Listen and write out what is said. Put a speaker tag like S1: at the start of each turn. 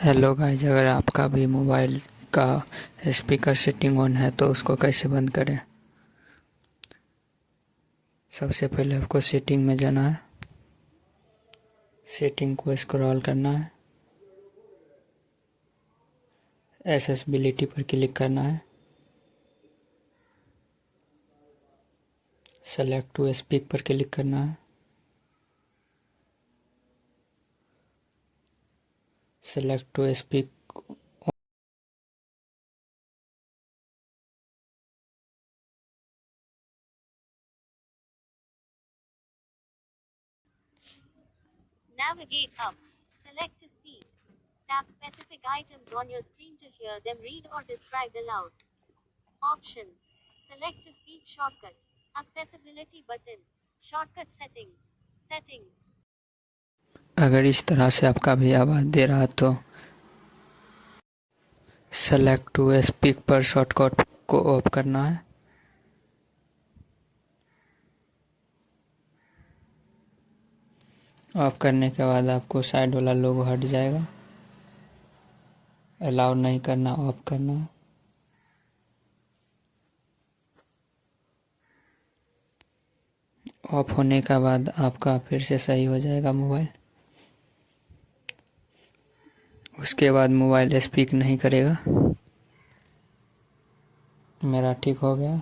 S1: Hello guys, अगर आपका भी मोबाइल का स्पीकर सेटिंग ऑन है तो उसको कैसे बंद करें। सबसे पहले आपको सेटिंग में जाना है। सेटिंग को स्क्रॉल करना है। एक्सेसिबिलिटी पर क्लिक करना है। सेलेक्ट टू स्पीक पर क्लिक करना है। Select to speak
S2: Navigate up. Select to speak. Tap specific items on your screen to hear them read or described aloud. Options. Select to speak shortcut. Accessibility button. Shortcut settings. Settings.
S1: अगर इस तरह से आपका भी आवाज़ दे रहा तो select to speak पर शॉर्टकट को ऑफ करना है। ऑफ करने के बाद आपको साइड वाला लोगो हट जाएगा। अलाउ नहीं करना, ऑफ करना है। ऑफ होने के बाद आपका फिर से सही हो जाएगा मोबाइल। उसके बाद मोबाइल स्पीक नहीं करेगा। मेरा ठीक हो गया।